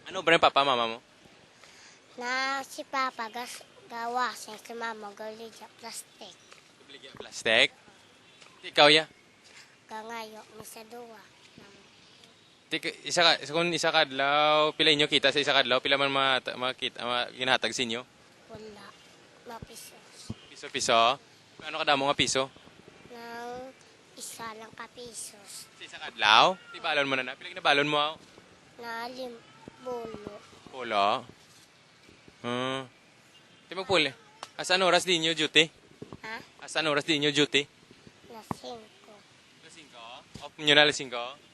Ano ba rin papa, mama mo? Na si Papa gawa siya si Mama gali sa plastic. Bigyan plastic. Ikaw ya. Gangayo mi sa duwa. Kung isa kadlaw, pila inyo kita sa isa kadlaw, pila man makita, ginahatag sa inyo? Wala. Mapisos. Piso-piso? Ano kadamo nga piso? Nang isa lang kapisos. Sa isa kadlaw? Di balon mo na. Pila ginabalon mo ako? Na limbulo. Pulo? Di magpuli. Asan oras din nyo duty? Ha? Asan oras din nyo duty? Na 5. Alas 5? Off nyo na alas 5?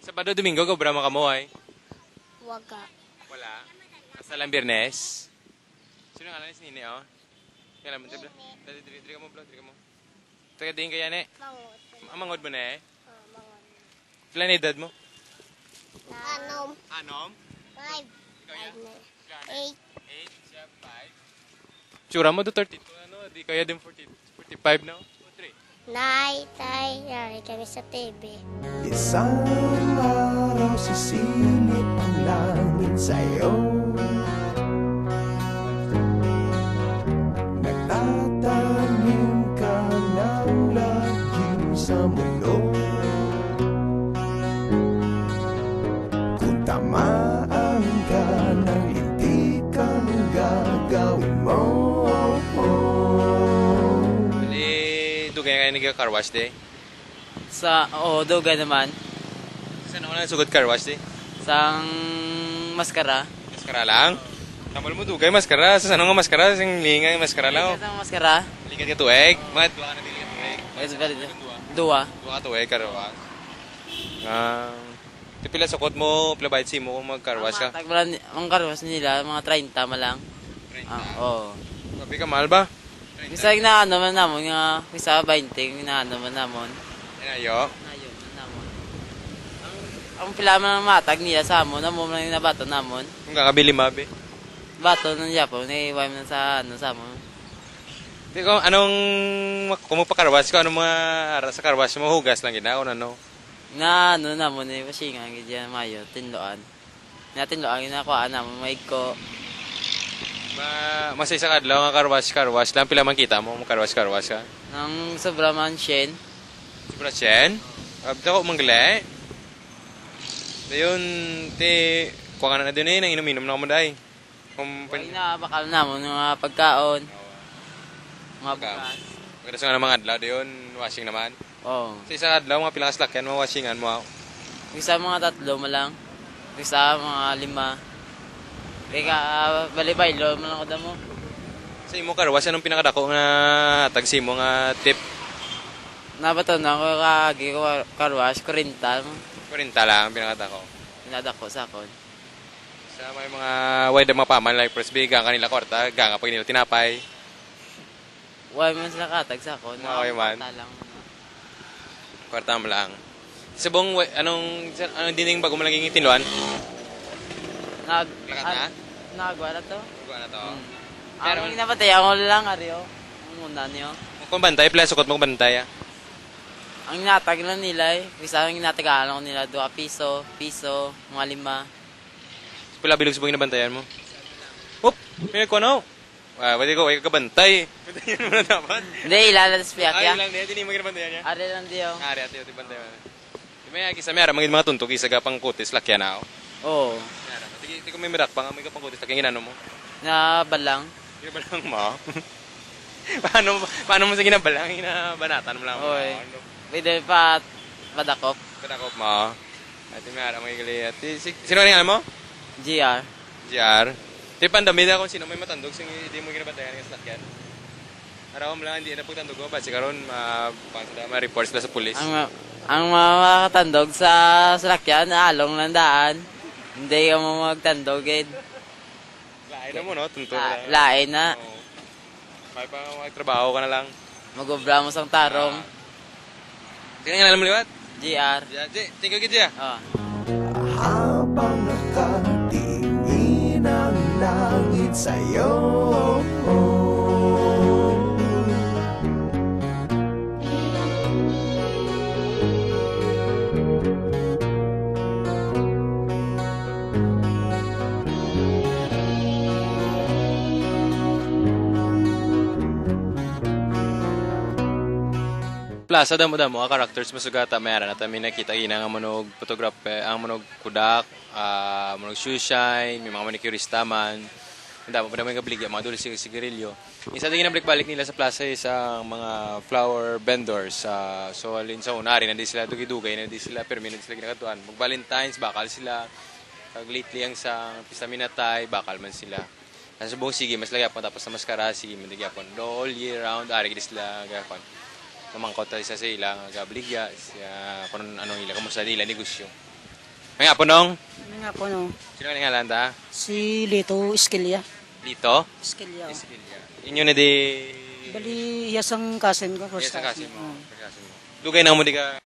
Sabado, Domingo, gobra mo kamo ay? Waga. Wala. Hasta lang Biyernes. Sino nga lang si Nini, oh? Kaya naman, dali ka mo, bro, dali ka mo. Taga din kaya, ne? Mangod. Amangod mo na, eh? Mangod. Kailan na edad mo? Na anom. Anom? 5. Ikaw yan? 8. 8, siya, 5. Tsura mo do 32, ano? Di kaya din 45 na, o 3? Nay, tay, yari kami sa TV. Isang araw sisilip ang langit sa'yo. Nagtatanim ka ng lagim sa mundo. Kung tamaan ka ng hindi ka nung gagawin mo. Bali, dugay kayo nag-car wash, de? Dugay naman. Saan ako na sugod car wash, de? Sang maskara. Maskara lang? Tamal mo dugay, maskara. Sa ano nga maskara? Sing lingay, maskara lang, oh. Sang maskara. Ligat ka tuweg? Mga duwa ka na ligat tuweg? Dua. Duwa ka tuweg, car wash. Di pila sukot mo, pila bayad si mo kung mag-car wash ka? Ang karwas nila, mga 30 malang. Oo. Gabi ka, mahal ba? Isa yung naano man namon, nga isa 20 yung naano man namon. Inayo? Ayun, man namon. Ang pila man ang matag nila sa amon, namon lang yung nabato namon. Kung kakabili mabi. Bato ng Japo, naiiway mo sa sa amon. Di ko, kung magpa-carwash ka, anong mga sa carwash mo, hugas lang gina, o ano? Na ano namon, pasingan, ganyan mayo, tinloan. Tinloan, ginakuhaan namon, maig ko. Mas isa kadlaw nga carwash lang, pila man kita mo, mag-carwash ka? Nang sobra man shen. Sobra siyen? Abda ko manggalay. Dayon, kuha ka na din nang inom-inom na ako maday. Ay na, bakal namon, mga pagkaon. Mga bukas. Pagkada sa nga ng mga adlaw, dayon, washing naman. Oo. Sa isa kadlaw, mga pilang kaslakyan, mga washingan mo ako. Isa mga 3 malang. Isa mga 5. Kaya bali-baylo man ako damo. Sa imo carwash, anong pinakadako nga tagsi mo nga tip? Nabato na ako kagi ko karwash, 40. 40 lang, pinakadako. Pinadako sa akon. Sa may mga wide mga paman, like Presby, gang kanila kwarta, gang pag nila tinapay. Why man sila katag sa akon. Okay man. Lang. Kwarta mo lang. Sa buong, anong dining bago mo lang yung tinluan? Lakat na? Nagwala to. Bago na to. Pero ang napatay ako lang ariyo. Ang muna niyo. Kung bantay, pala sukot mo kung bantay, ah. Ang natag lang nila Isa ang natagalan ko nila 2 piso, mga 5. Pila bilog sa buong inabantayan mo? Oop! May nagkuha pwede ko, ay kabantay. Bantayan mo na dapat. Hindi, ilalas piyak Ay, ya. lang din, hindi mo ginabantayan niya. Ari lang diyo. Ari, ati, bantay mo. Di may agis sa mayara, mga tuntog, isa ka pang kutis, lakyan na ako. Oo. Hindi ko may mirak pa nga, may kapang kutis, lakyan ginano mo. Na balang. Ginabalang mo? paano mo sa ginabalang? Ginabanatan mo lang. Oy. Pwede pa padakop. Kadakop mo. Ati mayara, mga gali. Sino ka mo? GR. GR. Di pandami na kung sino may matandog, hindi mo ginabantayan yung lakyan. Araw mo lang, hindi na pagtandog mo, basi karon ma-report sila sa pulis. Ang mga katandog sa salakyan, along lang daan. Hindi ka mo magtandog, Lain na mo, no? Tunto na. Lain na. Oo. May pa magtrabaho ka na lang. Mag-obra mo sang tarong. Tingnan nga lang mo liwat. GR. Tingnan ka dyan. Oh. Habang nakatingin ang langit sa'yo. plaza damo-damo ang characters masugata mayara na tamin nakita ina nga monog photographer ang monog kudak, monog shoeshine, may mga manicurista man. Handa mo pa naman kabligya, mga dulo sigarilyo. Isa din balik nila sa plaza sa mga flower vendors. So, alin sa unari, nandi sila dugay-dugay, nandi sila permanent sila ginagatuan. Mag-Valentine's, bakal sila. Pag lately ang sa pista minatay, bakal man sila. Sa buong sige, mas lagapon. Tapos sa maskara, sige, man lagapon. All year round, ari gini sila gagapon. Namangkot tayo sa ilang gabligya, kung anong ilang, kamusta nila negosyo. May nga po nung? Ano nga po, no? Sino ka nga landa? Si Lito Esquilla. Lito? Esquilla. Esquilla. Inyo na di... Bali, iyasang kasin ko. Yes, ang kasin mo. Dugay na mo di ka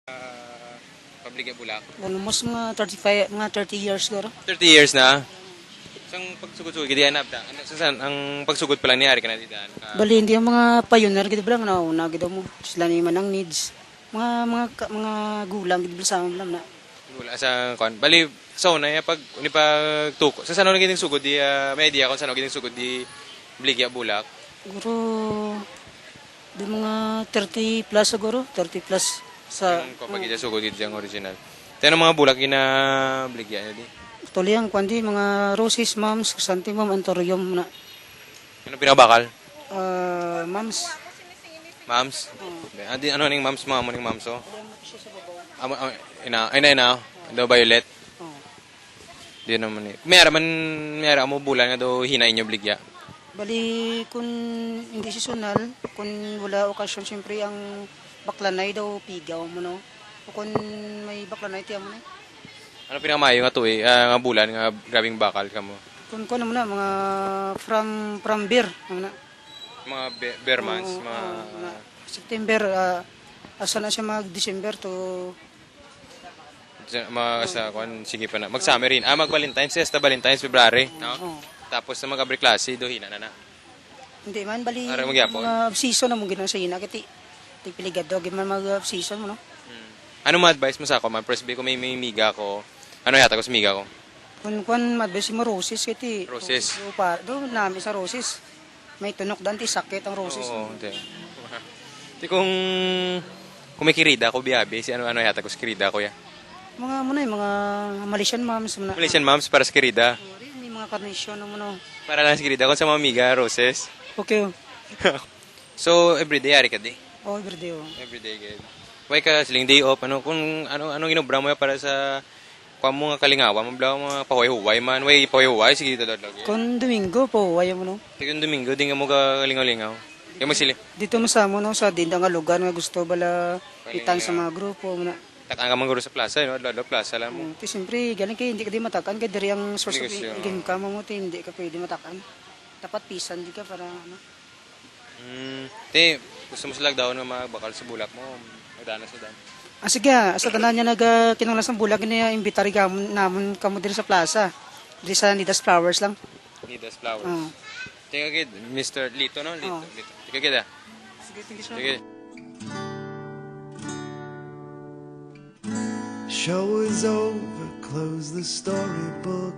pabligya bulak. Almost mga 30 years garo. 30 years na. Isang pagsugod-sugod, hindi hanap da. Saan, ang pagsugod pa lang niyari ka na didaan. Bali, hindi yung mga pioneer, gito ba lang, nauna, gito mo. Sila na yung manang needs. Mga gulang, gito ba sa amin lang na. Wala sa kon. Bali, so na pag ni pag tuko. Sa saan naging sugod di may idea kung saan naging sugod di bligya bulak. Siguro, di mga 30 plus siguro, 30 plus sa... Kung pag sugod di ang original. Tayo mga bulak gina bligya niya di. Tuloy ang kwandi, mga roses, moms, chrysanthemum, anthurium na. Ano pinabakal? Moms. Mams. Adi ano ning mams mo ning mams oh. Ina. Do violet. Oh. Di naman ni. Mayara mo bulan nga do hinain nyo bligya. Bali, kung hindi seasonal, kung wala okasyon, siyempre ang baklanay daw pigaw mo, no? O kung may baklanay, tiyan mo na. Ano pinakamayo nga tuwi, nga bulan nga grabing bakal ka mo. Kung ano mo na, mga from beer, ano na. Mga bear months, Oo, mga na September, asa na siya mag-December to sa kwan sige pa na. Mag-summer rin. Mag-Valentine's, siesta Valentine's February, no? oh. Tapos na mag-abri klase do hina na. Hindi man, bali, Ara magyapon? mga season na mong ginang sa ina, kati piligad daw, man mag-season mo, no? Ano ma-advise mo sa ako, man? First ko may miga ko. Ano yata ko sa miga ko? Kung madbesi mo roses, kati. Roses. Doon namin sa roses. May tunok dan, ti sakit ang roses. Oo, hindi. Di kung may kirida ko biyabi, si ano yata ko sa kirida ko ya. Mga muna mga Malaysian moms muna. Malaysian moms para sa kirida. May mga carnation mo no. Para lang sa kirida ko sa mga miga, roses. Okay. So, everyday ari ka di? Oh, everyday oh. Everyday good. Why ka siling day off? Anong inobra mo para sa mo nga kalingawa? Mabla mo mga pahuay-huway man. Way pahuay-huway, sige dito lagi. Kung Domingo po, ayaw mo no. Kung Domingo, di nga mo ka lingaw-lingaw. Yung magsili. Dito mo sa mo no, sa dinda nga lugar nga gusto bala itan sa mga grupo muna. Takaan ka manguro sa plaza, no? Lalo plaza lang mo. Ti siyempre, galing kayo, hindi ka di matakan. Kaya diri ang source of Negosyo. income mo, hindi ka pwede matakan. Dapat pisan, di ka para ano. Gusto mo sa lockdown nga magbakal sa bulak mo. Magdana sa dan. Sige, sa tanan niya kinanglas ng bulag niya, imbitari ka naman kamo diri sa plaza. Diri sa Nidas Flowers lang. Nidas flowers. Oh. Tika kid, Mr. Lito, no? Lito. Oh. Lito. Tika kid, ah. Sige, thank you so Sige. Show is over, close the storybook.